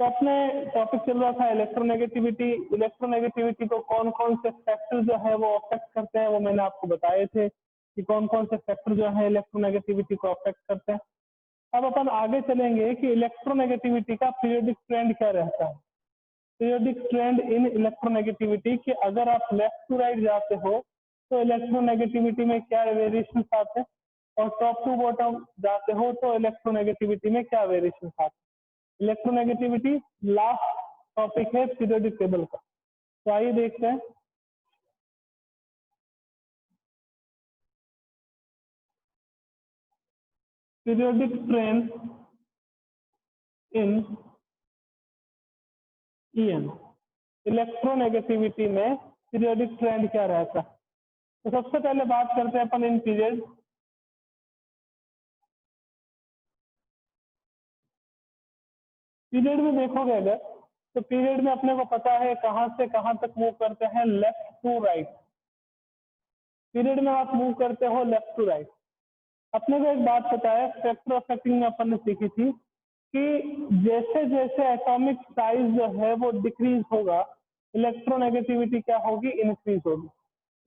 तो अपने टॉपिक चल रहा था इलेक्ट्रोनेगेटिविटी। इलेक्ट्रोनेगेटिविटी को कौन कौन से फैक्टर जो है वो अफेक्ट करते हैं वो मैंने आपको बताए थे कि कौन कौन से फैक्टर जो है इलेक्ट्रोनेगेटिविटी को अफेक्ट करते हैं। अब अपन आगे चलेंगे कि इलेक्ट्रोनेगेटिविटी का पीरियोडिक ट्रेंड क्या रहता है। पीरियोडिक ट्रेंड इन इलेक्ट्रोनेगेटिविटी कि अगर आप लेफ्ट टू राइट जाते हो तो इलेक्ट्रोनेगेटिविटी में क्या वेरिएशन आते हैं, और टॉप टू बॉटम जाते हो तो इलेक्ट्रोनेगेटिविटी में क्या वेरिएशन आते हैं। इलेक्ट्रोनेगेटिविटी लास्ट टॉपिक है पीरियोडिक टेबल का। तो आइए देखते हैं। पीरियोडिक ट्रेंड इन ईएन, इलेक्ट्रोनेगेटिविटी में पीरियोडिक ट्रेंड क्या रहता है। तो सबसे पहले बात करते हैं अपन इन पीरियड। पीरियड में देखोगे अगर तो पीरियड में अपने को पता है कहां से कहां तक मूव करते हैं, लेफ्ट टू राइट। पीरियड में आप मूव करते हो लेफ्ट टू राइट। अपने को एक बात पता है फैक्टर ऑफ अफेक्टिंग में अपन ने सीखी थी कि जैसे जैसे एटॉमिक साइज जो है वो डिक्रीज होगा इलेक्ट्रोनेगेटिविटी क्या होगी, इंक्रीज होगी।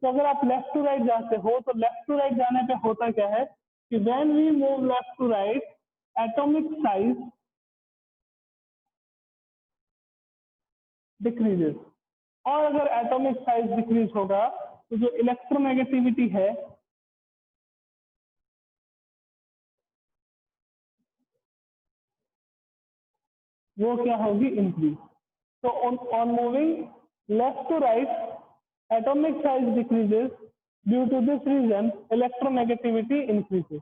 तो अगर आप लेफ्ट टू राइट जाते हो तो लेफ्ट टू राइट जाने पे होता क्या है कि when we move left to right atomic size decreases, और अगर एटॉमिक साइज डिक्रीज होगा तो जो इलेक्ट्रोनेगेटिविटी है वो क्या होगी, इंक्रीज। तो on moving left to right atomic size decreases, due to this reason electronegativity increases.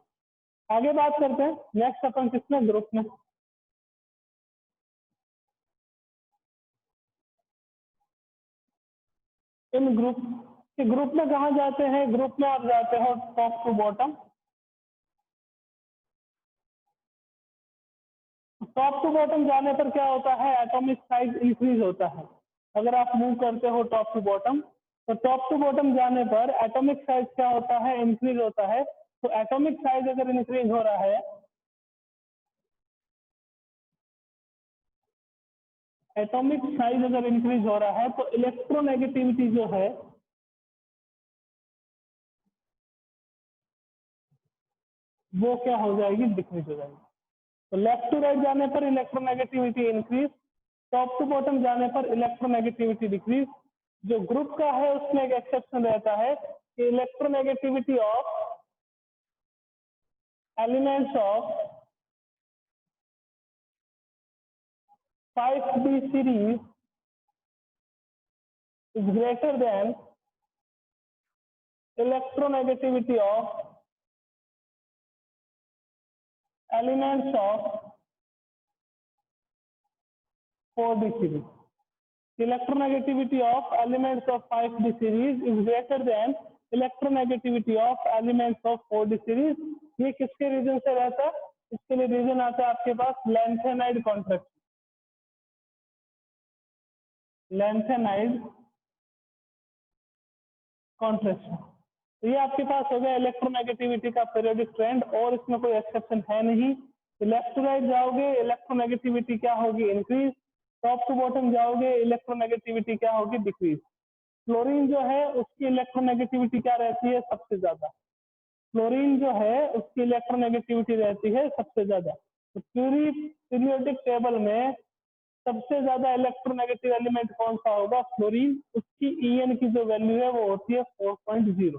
आगे बात करते हैं नेक्स्ट अपन किसमें, ग्रुप में। इन ग्रुप में कहा जाते हैं, ग्रुप में आप जाते हो top to bottom. Top to bottom जाने पर क्या होता है, एटॉमिक साइज इंक्रीज होता है। अगर आप मूव करते हो टॉप टू बॉटम तो टॉप टू बॉटम जाने पर एटॉमिक साइज क्या होता है, इंक्रीज होता है। तो एटॉमिक साइज अगर इंक्रीज हो रहा है, एटॉमिक साइज अगर इंक्रीज हो रहा है तो इलेक्ट्रोनेगेटिविटी जो है वो क्या हो जाएगी, डिक्रीज हो जाएगी। तो लेफ्ट टू राइट जाने पर electronegativity increase, top to bottom जाने पर इलेक्ट्रोनेगेटिविटी डिक्रीज। जो ग्रुप का है उसमें एक एक्सेप्शन रहता है कि electronegativity of elements of 5d series is greater than electronegativity of elements of 4d series. Electronegativity of elements of 5d series is greater than electronegativity of elements of 4d series. ये किसके reason से रहता है, इसके लिए reason आता है आपके पास लैंथेनाइड कॉन्ट्रैक्शन। लैंथेनाइड कॉन्ट्रैक्शन, तो ये आपके पास हो गया इलेक्ट्रोनेगेटिविटी का पीरियोडिक ट्रेंड, और इसमें कोई एक्सेप्शन है नहीं। तो लेफ्ट टू राइट जाओगे इलेक्ट्रोनेगेटिविटी क्या होगी, इंक्रीज। टॉप टू बॉटम जाओगे इलेक्ट्रोनेगेटिविटी क्या होगी, डिक्रीज। फ्लोरीन जो है उसकी इलेक्ट्रोनेगेटिविटी क्या रहती है, सबसे ज्यादा। फ्लोरीन जो है उसकी इलेक्ट्रोनेगेटिविटी रहती है सबसे ज्यादा। तो पूरी पीरियोडिक टेबल में सबसे ज्यादा इलेक्ट्रोनेगेटिव एलिमेंट कौन सा होगा, फ्लोरीन। उसकी ईएन की जो वैल्यू है वो होती है 4.0,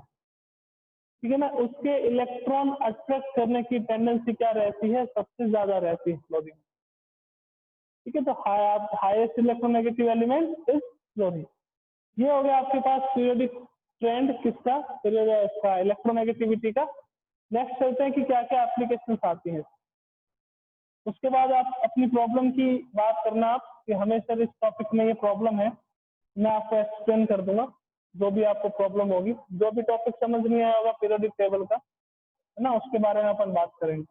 ठीक है ना। उसके इलेक्ट्रॉन अट्रैक्ट करने की टेंडेंसी क्या रहती है, सबसे ज्यादा रहती है फ्लोरीन, ठीक है। तो highest electronegative element is fluorine. ये हो गया आपके पास पीरियोडिक ट्रेंड किसका, इसका इलेक्ट्रोनेगेटिविटी का। नेक्स्ट चलते हैं कि क्या क्या एप्लीकेशन आती हैं। उसके बाद आप अपनी प्रॉब्लम की बात करना आप कि हमें सर इस टॉपिक में ये प्रॉब्लम है, मैं आपको एक्सप्लेन कर दूंगा जो भी आपको प्रॉब्लम होगी। जो भी टॉपिक समझ नहीं आया होगा पीरियोडिक टेबल का, है ना, उसके बारे में अपन बात करेंगे।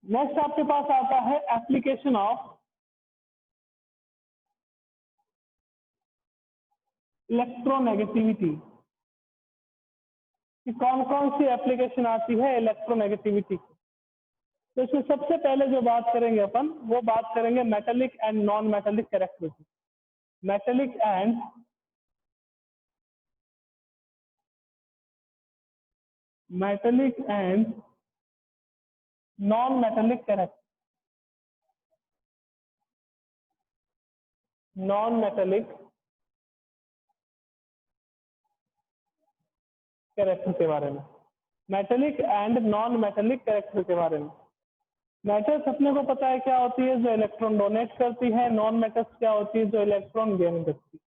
नेक्स्ट आपके पास आता है एप्लीकेशन ऑफ इलेक्ट्रोनेगेटिविटी, कि कौन कौन सी एप्लीकेशन आती है इलेक्ट्रोनेगेटिविटी की। तो इसमें सबसे पहले जो बात करेंगे अपन, वो बात करेंगे metallic and non metallic characteristic. Metallic and non metallic character, non metallic character के बारे में, metallic and non metallic character के बारे में। मेटल्स अपने को पता है क्या होती है, जो इलेक्ट्रॉन डोनेट करती है। नॉन मेटल्स क्या होती है, जो इलेक्ट्रॉन गेन करती है।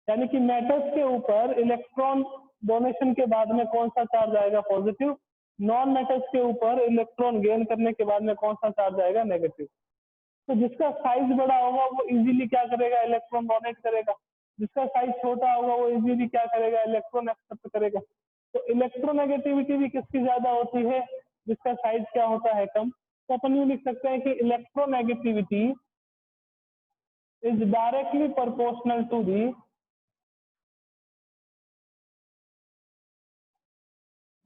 यानी कि मेटल्स के ऊपर इलेक्ट्रॉन डोनेशन के बाद में कौन सा चार्ज आएगा, पॉजिटिव। नॉन मेटल्स के ऊपर इलेक्ट्रॉन गेन करने के बाद में कौन सा चार्ज आएगा, नेगेटिव। तो जिसका साइज बड़ा होगा वो इजीली क्या करेगा, इलेक्ट्रॉन डोनेट करेगा। जिसका साइज छोटा होगा वो इजीली क्या करेगा, इलेक्ट्रॉन एक्सेप्ट करेगा। तो इलेक्ट्रोनेगेटिविटी भी किसकी ज्यादा होती है, जिसका साइज क्या होता है, कम। तो अपन यूँ लिख सकते हैं कि electronegativity is directly proportional to the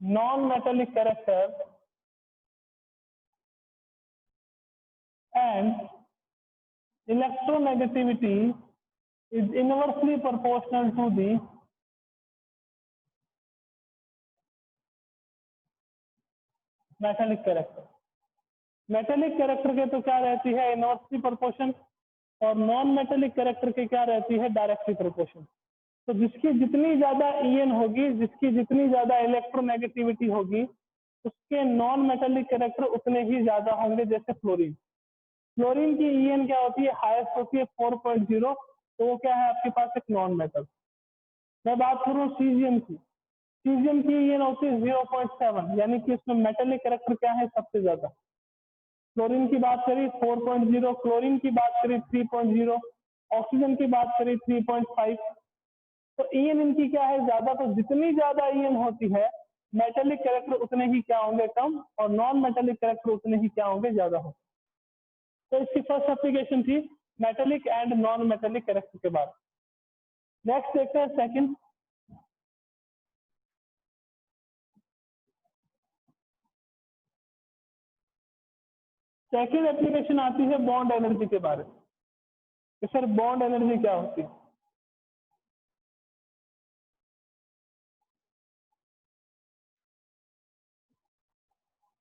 non metallic character and electronegativity is inversely proportional to the metallic character। Metallic character के तो क्या रहती है, इनवर्सली प्रोपोर्शन, और नॉन मेटेलिक कैरेक्टर के क्या रहती है, डायरेक्टली प्रोपोर्शन। तो जिसकी जितनी ज्यादा ईएन होगी, जिसकी जितनी ज्यादा इलेक्ट्रोनेगेटिविटी होगी, उसके नॉन मेटेलिक कैरेक्टर उतने ही ज्यादा होंगे। जैसे फ्लोरीन, फ्लोरीन की ईएन क्या होती है, हाईएस्ट होती है 4.0, तो वो क्या है आपके पास, एक नॉन मेटल। मैं बात करूँ सीजियम की, सीजियम की ईएन होती है 0.7, यानी कि इसमें मेटेलिक कैरेक्टर क्या है, सबसे ज्यादा। क्लोरीन की बात करी 4.0, क्लोरीन की बात करी 3.0, ऑक्सीजन की बात करी 3.5। तो ईएन इनकी क्या है, ज्यादा। तो जितनी ज्यादा ईएन होती है, मेटेलिक कैरेक्टर उतने ही क्या होंगे, कम, और नॉन मेटेलिक कैरेक्टर उतने ही क्या होंगे, ज्यादा होंगे। तो इसकी फर्स्ट एप्लीकेशन थी metallic and non metallic character के बाद। नेक्स्ट देखते हैं सेकंड। सेकंड एप्लीकेशन आती है बॉन्ड एनर्जी के बारे में। तो सर बॉन्ड एनर्जी क्या होती है?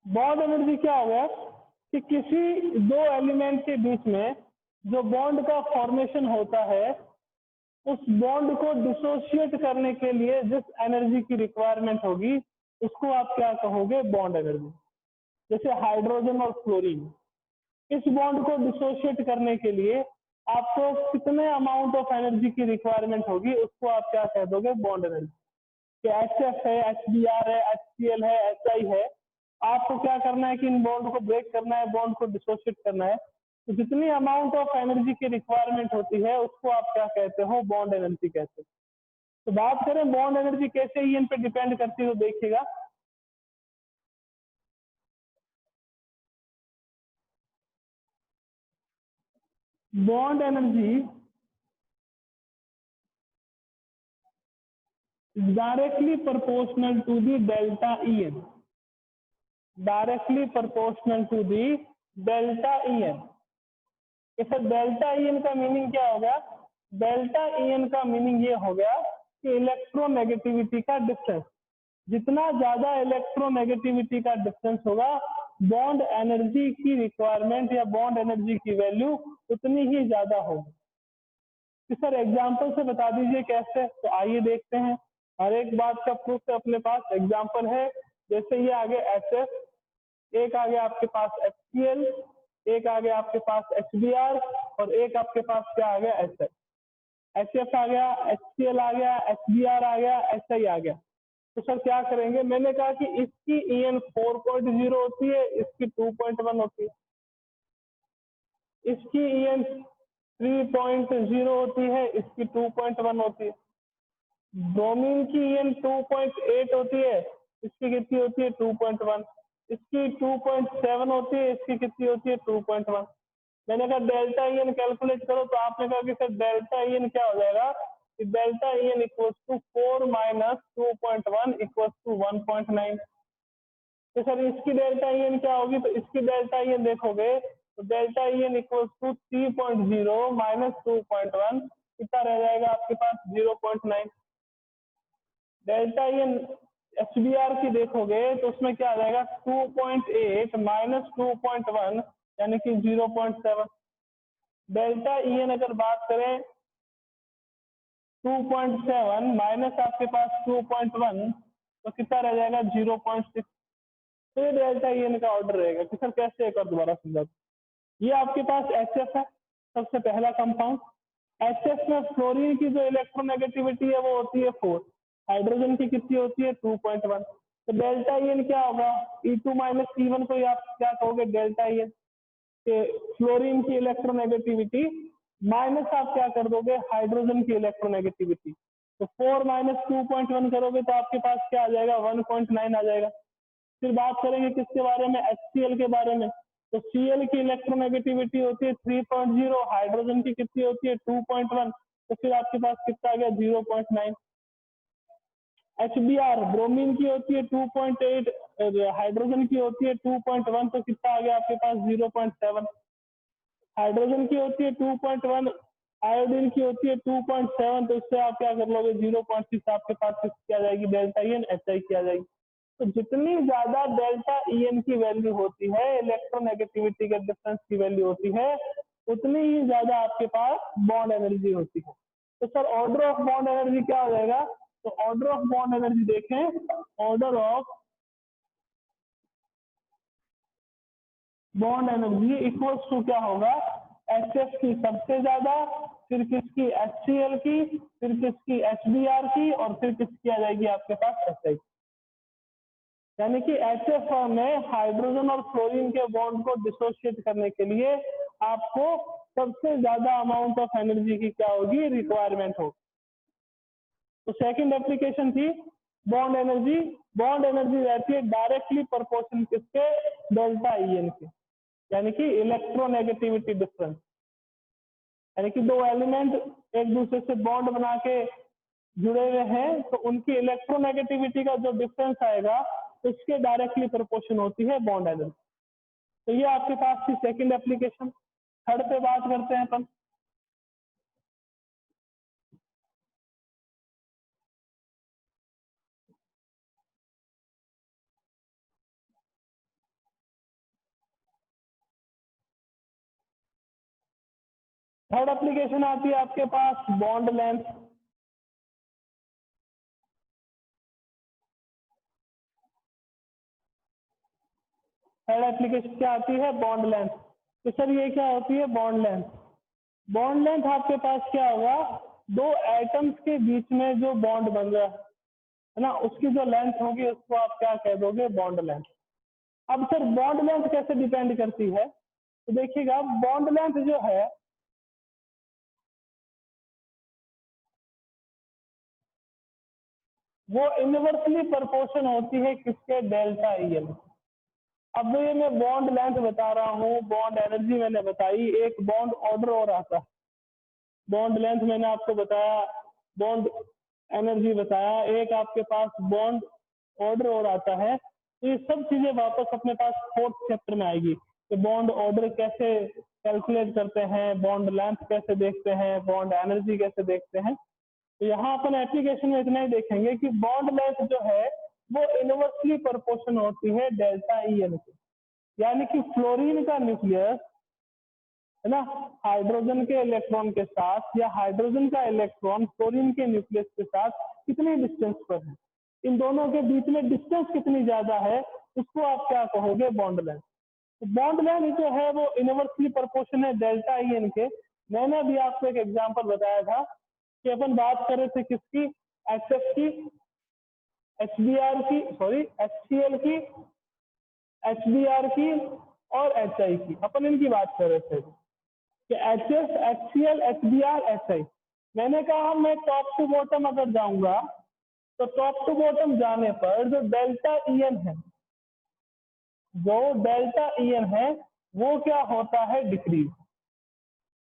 बॉन्ड एनर्जी क्या हो गया कि किसी दो एलिमेंट के बीच में जो बॉन्ड का फॉर्मेशन होता है, उस बॉन्ड को डिसोशिएट करने के लिए जिस एनर्जी की रिक्वायरमेंट होगी, उसको आप क्या कहोगे, बॉन्ड एनर्जी। जैसे हाइड्रोजन और क्लोरीन, इस बॉन्ड को डिसोशिएट करने के लिए आपको कितने अमाउंट ऑफ एनर्जी की रिक्वायरमेंट होगी, उसको आप क्या कह दोगे, बॉन्ड एनर्जी। कि HF है, HBr है, HCl है, HI है, आपको क्या करना है कि इन बॉन्ड को ब्रेक करना है, बॉन्ड को डिसोशिएट करना है। तो जितनी अमाउंट ऑफ एनर्जी की रिक्वायरमेंट होती है, उसको आप क्या कहते हो, बॉन्ड एनर्जी कहते हैं। तो बात करें बॉन्ड एनर्जी कैसे ईएन पे डिपेंड करती है, तो देखिएगा bond energy directly proportional to the delta EN, directly proportional to the delta EN. इसे डेल्टा ईएन का मीनिंग क्या हो गया, डेल्टा ईएन का मीनिंग ये हो गया कि इलेक्ट्रोनेगेटिविटी का डिफरेंस। जितना ज्यादा इलेक्ट्रोनेगेटिविटी का डिफरेंस होगा, बॉन्ड एनर्जी की रिक्वायरमेंट या बॉन्ड एनर्जी की वैल्यू उतनी ही ज्यादा होगी। कि सर एग्जाम्पल से बता दीजिए कैसे, तो आइए देखते हैं। हर एक बात का प्रूफ अपने पास एग्जाम्पल है। जैसे ये आगे HF, एक आगे आपके पास HCl, एक आगे आपके पास HBr, और एक आपके पास क्या आ गया, SF। HF आ गया, HCl आ गया, HBr आ गया, SI आ गया। तो सर क्या करेंगे, मैंने कहा कि इसकी ईएन 4.0 होती है, इसकी 2.1 होती है, इसकी ईएन 3.0 होती है, इसकी 2.1 होती है। ब्रोमीन की ईएन 2.8 होती है, इसकी कितनी होती है, 2.1। इसकी 2.7 होती है, इसकी कितनी होती है, 2.1। मैंने कहा डेल्टा ईएन कैलकुलेट करो, तो आपने कहा कि सर डेल्टा ईएन क्या हो जाएगा, कि delta EN equals to 4 - 2.1 equals to 1.9। तो सर इसकी डेल्टा ई एन क्या होगी, तो इसकी डेल्टा ई एन देखोगे तो delta E N equal to 3.0 minus 2.1, कितना रह जाएगा आपके पास 0.9। Delta E N H B R की देखोगे तो उसमें क्या आ जाएगा 2.8 माइनस 2.1 यानी कि 0.7। डेल्टा ई एन अगर बात करें 2.7 माइनस आपके पास 2.1 तो कितना रह जाएगा 0.6। तो ये डेल्टा ई एन का ऑर्डर रहेगा कि सर कैसे, एक और दोबारा समझा। ये आपके पास एच एफ है, सबसे पहला कंपाउंड। एच एफ में फ्लोरीन की जो इलेक्ट्रोनेगेटिविटी है वो होती है 4, हाइड्रोजन की कितनी होती है 2.1। तो डेल्टा ई एन क्या होगा, E2 माइनस E1 को आप क्या कहोगे डेल्टा ई एन, फ्लोरीन की इलेक्ट्रोनेगेटिविटी माइनस आप क्या कर दोगे हाइड्रोजन की इलेक्ट्रोनेगेटिविटी। तो 4 माइनस 2.1 करोगे तो आपके पास क्या आ जाएगा 1.9 आ जाएगा। फिर बात करेंगे किसके बारे में, HCl के बारे में। तो Cl की इलेक्ट्रोनेगेटिविटी होती है 3.0, हाइड्रोजन की कितनी होती है 2.1, तो फिर आपके पास कितना आ गया 0.9। HBr ब्रोमीन की होती है 2.8, हाइड्रोजन की होती है 2.1, तो कितना आ गया आपके पास 0.7। हाइड्रोजन की होती है 2.1, आयोडीन की होती है 2.7, तो इससे आप क्या कर लोगे 0.6 आपके पास किसकी आ जाएगी delta E N H I की आ जाएगी। तो जितनी ज्यादा डेल्टा ई एन की वैल्यू होती है, इलेक्ट्रोनेगेटिविटी के डिफरेंस की वैल्यू होती है, उतनी ही ज्यादा आपके पास बॉन्ड एनर्जी होती है। तो sir order of bond energy क्या हो जाएगा, तो ऑर्डर ऑफ बॉन्ड एनर्जी देखें, order of bond energy equals to क्या होगा, एच एफ की सबसे ज्यादा, फिर किसकी HCl की, फिर किसकी HBr की, और फिर किसकी आ जाएगी आपके पास HI। यानी कि HF में हाइड्रोजन और फ्लोरीन के बॉन्ड को डिसोशिएट करने के लिए आपको सबसे ज्यादा अमाउंट ऑफ एनर्जी की क्या होगी रिक्वायरमेंट होगी। तो सेकंड एप्लीकेशन थी बॉन्ड एनर्जी। बॉन्ड एनर्जी रहती है डायरेक्टली प्रोपोर्शनल किसके, डेल्टा ई एन के, यानी कि इलेक्ट्रोनेगेटिविटी डिफरेंस। यानी कि दो एलिमेंट एक दूसरे से बॉन्ड बना के जुड़े हुए हैं तो उनकी इलेक्ट्रोनेगेटिविटी का जो डिफरेंस आएगा उसके डायरेक्टली प्रोपोर्शन होती है बॉन्ड एनर्जी। तो ये आपके पास थी सेकंड एप्लीकेशन। थर्ड पे बात करते हैं अपन। थर्ड एप्लीकेशन आती है आपके पास बॉन्ड लेंथ। थर्ड एप्लीकेशन क्या आती है, बॉन्ड लेंथ। तो सर ये क्या होती है बॉन्ड लेंथ। बॉन्ड लेंथ आपके पास क्या होगा, दो एटम्स के बीच में जो बॉन्ड बन रहा है ना, उसकी जो लेंथ होगी उसको आप क्या कह दोगे बॉन्ड लेंथ। अब सर बॉन्ड लेंथ कैसे डिपेंड करती है, तो देखिएगा बॉन्ड लेंथ जो है वो इनवर्सली प्रोपोर्शन होती है किसके, डेल्टा ई एन। अब ये मैं बॉन्ड लेंथ बता रहा हूँ, बॉन्ड एनर्जी मैंने बताई, एक बॉन्ड ऑर्डर और आता है। बॉन्ड लेंथ मैंने आपको बताया, बॉन्ड एनर्जी बताया, एक आपके पास बॉन्ड ऑर्डर और आता है। तो ये सब चीजें वापस अपने पास फोर्थ चैप्टर में आएगी कि बॉन्ड ऑर्डर कैसे कैलकुलेट करते हैं, बॉन्ड लेंथ कैसे देखते हैं, बॉन्ड एनर्जी कैसे देखते हैं। तो यहाँ अपन एप्लीकेशन में इतना ही देखेंगे कि बॉन्ड लेंथ जो है वो इनवर्सली प्रोपोर्शन होती है डेल्टा ई एन के। यानी कि फ्लोरीन का न्यूक्लियस है ना, हाइड्रोजन के इलेक्ट्रॉन के साथ या हाइड्रोजन का इलेक्ट्रॉन फ्लोरीन के न्यूक्लियस के साथ कितनी डिस्टेंस पर है, इन दोनों के बीच में डिस्टेंस कितनी ज्यादा है, उसको आप क्या कहोगे बॉन्ड लेंथ। तो बॉन्ड लेंथ जो है वो इनवर्सली प्रोपोर्शन है डेल्टा ई एन के। मैंने अभी आपको एक एग्जांपल बताया था कि अपन बात कर रहे थे किसकी, एच एफ की, HBr की, सॉरी HCl की, HBr की और HI की, अपन इनकी बात कर रहे थे कि HF, HCl, HBr, HI। मैंने कहा मैं टॉप टू बॉटम अगर जाऊंगा तो टॉप टू बॉटम जाने पर जो डेल्टा ई एन है, जो डेल्टा ई एन है वो क्या होता है डिक्रीज।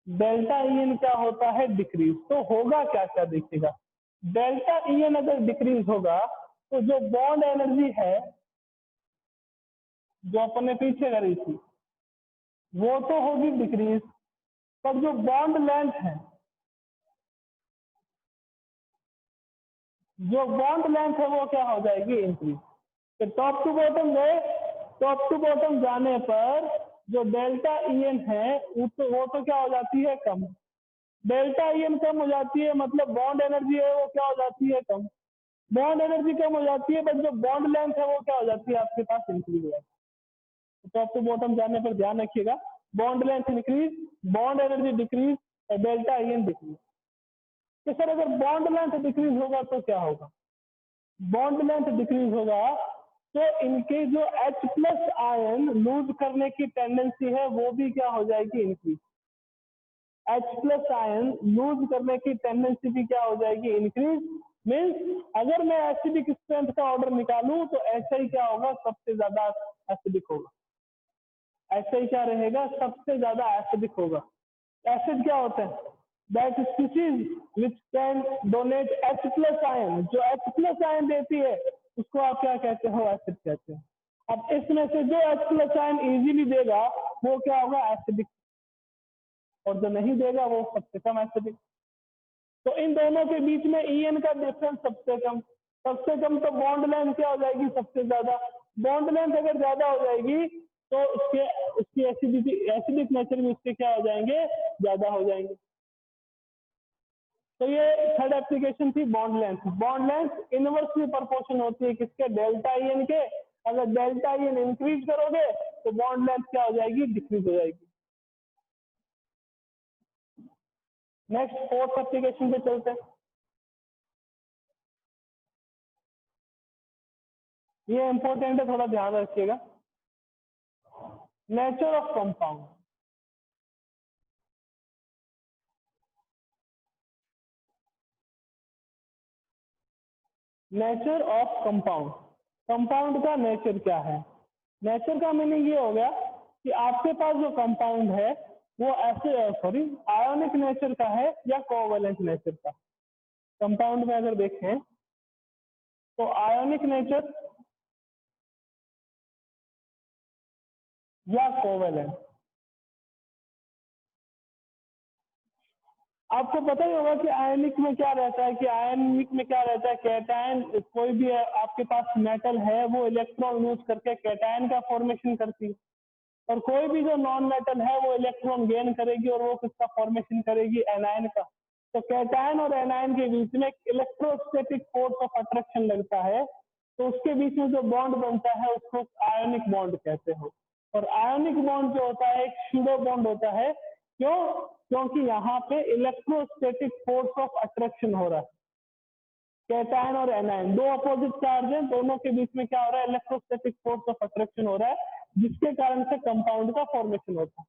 डेल्टा ई एन क्या होता है डिक्रीज। तो होगा क्या क्या देखिएगा, डेल्टा ई एन अगर डिक्रीज होगा तो जो बॉन्ड एनर्जी है जो अपन ने पीछे करी थी वो तो होगी डिक्रीज, पर जो बॉन्ड लेंथ है, जो बॉन्ड लेंथ है वो क्या हो जाएगी इंक्रीज। तो टॉप टू बॉटम गए, टॉप टू बॉटम जाने पर जो डेल्टा ईएन है वो तो क्या हो जाती है कम। डेल्टा ईएन कम हो जाती है मतलब बॉन्ड एनर्जी है वो क्या हो जाती है कम। बॉन्ड एनर्जी कम हो जाती है बट जो बॉन्ड लेंथ है वो क्या हो जाती है आपके पास इंक्रीज हो जाती है। टॉप टू बॉटम जाने पर ध्यान रखिएगा, bond length increase, bond energy decrease और डेल्टा ईएन डिक्रीज। तो सर अगर बॉन्ड लेंथ डिक्रीज होगा तो क्या होगा, बॉन्ड लेंथ डिक्रीज होगा तो इनके जो H प्लस आयन लूज करने की टेंडेंसी है वो भी क्या हो जाएगी increase. H plus ion lose करने की टेंडेंसी भी क्या हो जाएगी इंक्रीज। मीन्स अगर मैं एसिडिक स्ट्रेंथ का ऑर्डर निकालूं तो ऐसा ही क्या होगा सबसे ज्यादा एसिडिक होगा, ऐसा ही क्या रहेगा सबसे ज्यादा एसिडिक होगा। एसिड क्या होता है, that species which can donate H plus ion, जो H प्लस आयन देती है उसको आप क्या कहते हो एसिड कहते हैं। अब इसमें से जो H प्लस आयन इजीली देगा वो क्या होगा एसिडिक, और जो नहीं देगा वो सबसे कम एसिडिक। तो इन दोनों के बीच में ईएन का डिफरेंस सबसे कम, सबसे कम तो बॉन्ड लेंथ क्या हो जाएगी सबसे ज्यादा। बॉन्ड लेंथ अगर ज्यादा हो जाएगी तो उसकी एसिडिटी, एसिडिक नेचर में उसके क्या हो जाएंगे ज्यादा हो जाएंगे। तो ये थर्ड एप्लीकेशन थी bond length. Bond length inversely proportion होती है किसके, डेल्टा ईएन के। अगर डेल्टा ईएन इंक्रीज करोगे तो बॉन्ड लेंथ क्या हो जाएगी डिक्रीज हो जाएगी। नेक्स्ट फोर्थ एप्लीकेशन पे चलते हैं। ये इंपॉर्टेंट है, थोड़ा ध्यान रखिएगा। Nature of compound, nature of compound, compound का नेचर क्या है। नेचर का मीनिंग ये हो गया कि आपके पास जो कंपाउंड है वो ऐसे आयोनिक नेचर का है या कोवैलेंट नेचर का। कंपाउंड में अगर देखें तो आयोनिक नेचर या कोवैलेंट। आपको पता ही होगा कि आयनिक में क्या रहता है, कि आयनिक में क्या रहता है कैटायन। कोई भी आपके पास मेटल है वो इलेक्ट्रॉन यूज करके कैटायन का फॉर्मेशन करती है, और कोई भी जो नॉन मेटल है वो इलेक्ट्रॉन गेन करेगी और वो किसका फॉर्मेशन करेगी एनायन का। तो कैटायन और एनायन के बीच में इलेक्ट्रोस्टैटिक फोर्स ऑफ अट्रैक्शन लगता है, तो उसके बीच में जो बॉन्ड बनता है उसको आयोनिक बॉन्ड कहते हो। और आयोनिक बॉन्ड जो होता है एक सूडो बॉन्ड होता है। क्यों, क्योंकि यहाँ पे इलेक्ट्रोस्टैटिक फोर्स ऑफ अट्रैक्शन हो रहा है। कैटायन और एनायन दो अपोजिट चार्ज हैं, दोनों के बीच में क्या हो रहा है इलेक्ट्रोस्टैटिक फोर्स ऑफ अट्रैक्शन हो रहा है, जिसके कारण से कंपाउंड का फॉर्मेशन होता है।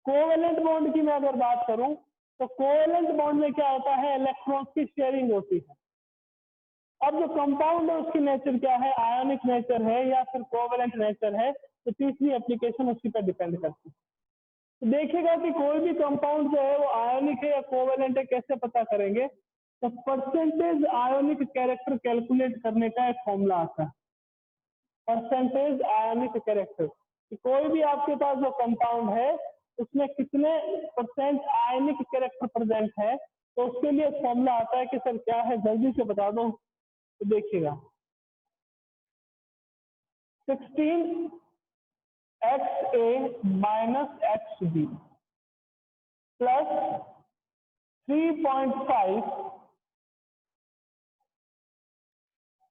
कोवेलेंट बॉन्ड की मैं अगर बात करूं तो कोवेलेंट बॉन्ड में क्या होता है इलेक्ट्रॉन्स की शेयरिंग होती है। अब जो कंपाउंड है उसकी नेचर क्या है, आयोनिक नेचर है या फिर कोवेलेंट नेचर है, तो तीसरी एप्लीकेशन उसी पर डिपेंड करती है। तो देखिएगा कि कोई भी कंपाउंड जो है वो आयोनिक है या कोवेलेंट है कैसे पता करेंगे, तो परसेंटेज आयोनिक कैरेक्टर कैलकुलेट करने का एक फॉर्मूला आता है, परसेंटेज आयोनिक कैरेक्टर। कोई भी आपके पास जो कंपाउंड है उसमें कितने परसेंट आयनिक कैरेक्टर प्रेजेंट है, तो उसके लिए फॉर्मूला आता है कि सर क्या है जल्दी से बता दो। तो देखिएगा 16XA minus XB plus 3.5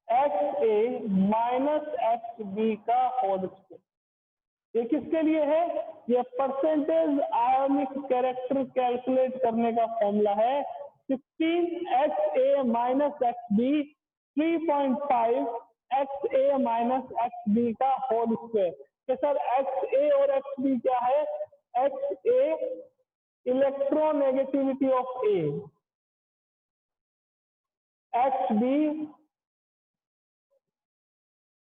XA minus XB का होल स्क्वायर। ये किसके लिए है, ये परसेंटेज आयोनिक कैरेक्टर कैलकुलेट करने का फॉर्मूला है। 16XA minus XB 3.5 XA minus XB का होल स्क्वायर। तो सर XA और XB क्या है, XA electronegativity of A, XB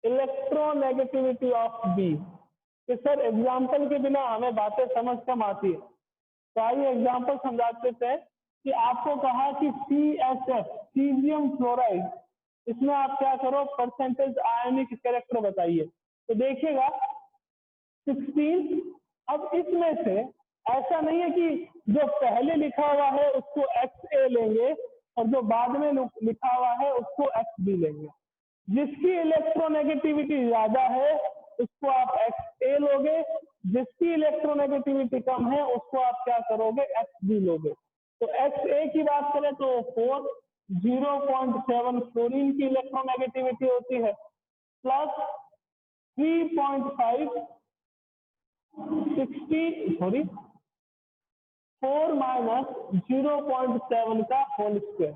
electronegativity of B। कि सर एग्जाम्पल के बिना हमें बातें समझ कम आती है, तो आइए एग्जाम्पल समझा देते हैं। कि आपको कहा कि CSF सीजियम फ्लोराइड, इसमें आप क्या करो परसेंटेज आयनिक कैरेक्टर बताइए। तो देखिएगा 16। अब इसमें से ऐसा नहीं है कि जो पहले लिखा हुआ है उसको XA लेंगे और जो बाद में लिखा हुआ है उसको XB लेंगे। जिसकी इलेक्ट्रोनेगेटिविटी ज्यादा है उसको आप XA लोगे, जिसकी इलेक्ट्रोनेगेटिविटी कम है उसको आप क्या करोगे, XB लोगे। तो XA की बात करें तो 0.7 फ्लोरीन की इलेक्ट्रोनेगेटिविटी होती है, प्लस 3.5 4 माइनस 0.7 का होल स्क्वायर।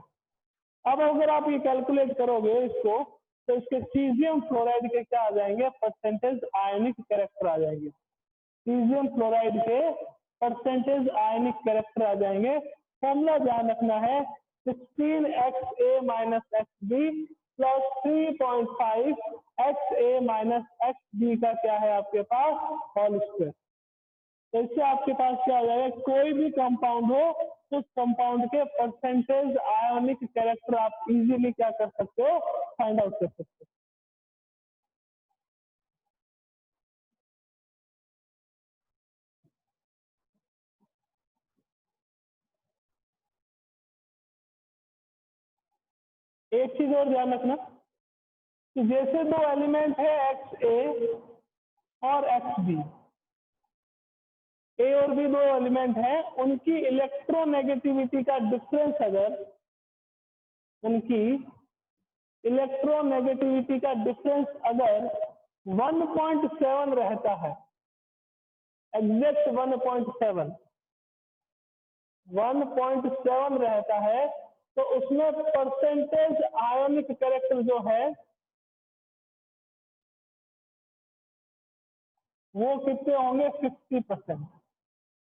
अब अगर आप ये कैलकुलेट करोगे इसको तो इसके सीजियम फ्लोराइड के क्या आ जाएंगे, परसेंटेज आयनिक कैरेक्टर आ जाएंगे। सीजियम फ्लोराइड के परसेंटेज आयनिक कैरेक्टर आ जाएंगे। फॉर्मूला ध्यान रखना है 16XA minus XB plus 3.5 XA minus XB का क्या है आपके पास, होल स्क्वायर। तो इससे आपके पास क्या हो जाएगा, कोई भी कंपाउंड हो तो उस कंपाउंड के परसेंटेज आयोनिक कैरेक्टर आप इजीली क्या कर सकते हो, फाइंड आउट कर सकते हो। एक चीज और ध्यान रखना कि जैसे दो एलिमेंट है XA और XB, ए और बी दो एलिमेंट हैं, उनकी इलेक्ट्रोनेगेटिविटी का डिफरेंस अगर उनकी इलेक्ट्रोनेगेटिविटी का डिफरेंस अगर 1.7 रहता है, एग्जैक्ट 1.7 रहता है, तो उसमें परसेंटेज आयोनिक कैरेक्टर जो है वो कितने होंगे, 50%।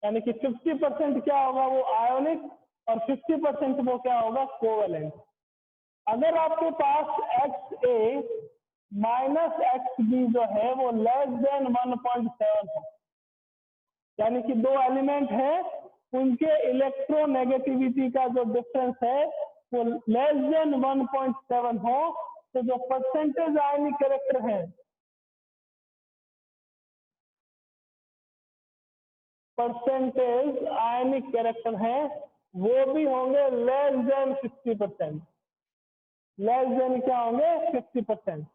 यानी कि 50% क्या होगा वो आयोनिक और 50% वो क्या होगा, कोवेलेंट। अगर आपके पास XA माइनस XB जो है वो लेस देन 1.7 है, यानी कि दो एलिमेंट है उनके इलेक्ट्रोनेगेटिविटी का जो डिफरेंस है वो लेस देन 1.7 हो, तो जो परसेंटेज आयनिक कैरेक्टर है, परसेंटेज आयनिक कैरेक्टर है वो भी होंगे लेस देन 50%। लेस देन क्या होंगे, 50%।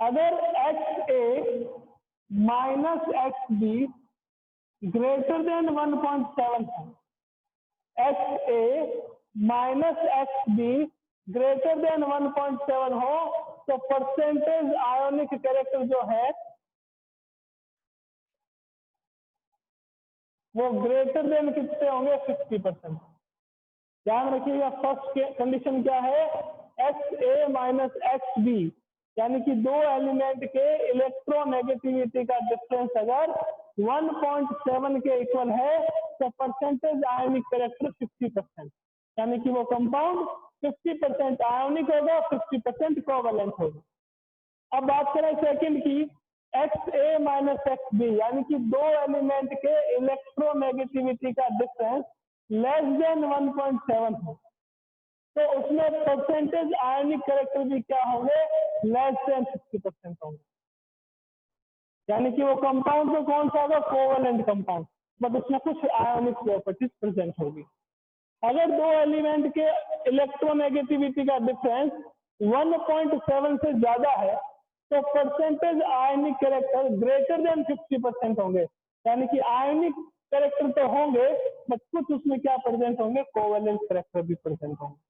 अगर XA minus XB greater than 1.7 है, XA minus XB greater than 1.7 हो, तो परसेंटेज आयोनिक कैरेक्टर जो है वो ग्रेटर देन कितने होंगे, 50%। ध्यान रखिएगा, फर्स्ट कंडीशन क्या है, XA माइनस XB, यानी कि दो एलिमेंट के इलेक्ट्रोनेगेटिविटी का डिफरेंस अगर 1.7 के इक्वल है तो परसेंटेज आयोनिक कैरेक्टर 50%, यानी कि वो कंपाउंड 50% आयोनिक होगा, 50% कोवेलेंट होगा। अब बात करें सेकंड की, XA माइनस XB, यानी कि दो एलिमेंट के इलेक्ट्रोनेगेटिविटी का डिफरेंस लेस देन 1.7 है, तो उसमें परसेंटेज आयनिक कैरेक्टर भी क्या होंगे, लेस देन 50% होंगे। यानी कि वो कंपाउंड तो कौन सा होगा, कोवेलेंट कंपाउंड, बट उसमें कुछ आयनिक प्रॉपर्टीज प्रेजेंट होगी। अगर दो एलिमेंट के इलेक्ट्रोनेगेटिविटी का डिफरेंस 1.7 से ज्यादा है तो परसेंटेज आयनिक कैरेक्टर ग्रेटर देन 50% होंगे, यानी कि आयनिक कैरेक्टर तो होंगे बट कुछ उसमें क्या प्रेजेंट होंगे, कोवेलेंट कैरेक्टर भी प्रेजेंट होंगे।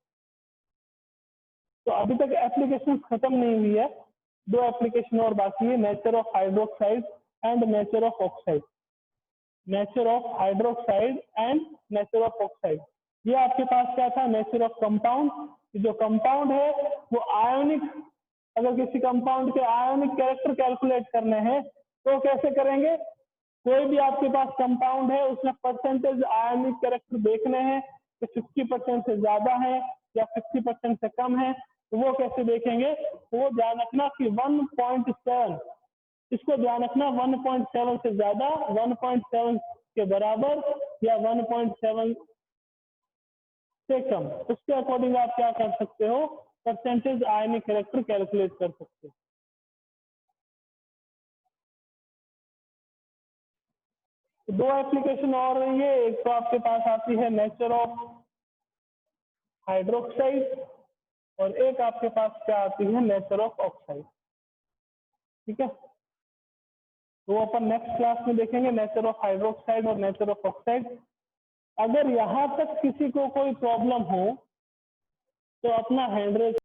तो अभी तक एप्लीकेशन खत्म नहीं हुई है, दो एप्लीकेशन और बाकी है, nature of hydroxide and nature of oxide. Nature of hydroxide and nature of oxide, ये आपके पास क्या था, नेचर ऑफ कंपाउंड। जो कंपाउंड है वो आयोनिक, अगर किसी कंपाउंड के आयोनिक कैरेक्टर कैलकुलेट करने हैं तो कैसे करेंगे, कोई भी आपके पास कंपाउंड है उसमें परसेंटेज आयोनिक कैरेक्टर देखने हैं कि 50% से ज्यादा है या 50% से कम है, तो वो कैसे देखेंगे, तो वो ध्यान रखना कि 1.7, इसको ध्यान रखना 1.7 से ज्यादा, 1.7 के बराबर या 1.7 से कम, उसके अकॉर्डिंग आप क्या कर सकते हो, परसेंटेज आयनिक कैरेक्टर कैलकुलेट कर सकते हो। दो एप्लीकेशन और रही है, एक तो आपके पास आती है नेचर ऑफ हाइड्रोक्साइड और एक आपके पास क्या आती है, नेचर ऑफ ऑक्साइड। ठीक है, तो अपन नेक्स्ट क्लास में देखेंगे नेचर ऑफ हाइड्रोक्साइड और नेचर ऑफ ऑक्साइड। अगर यहाँ तक किसी को कोई प्रॉब्लम हो तो अपना हैंड रेज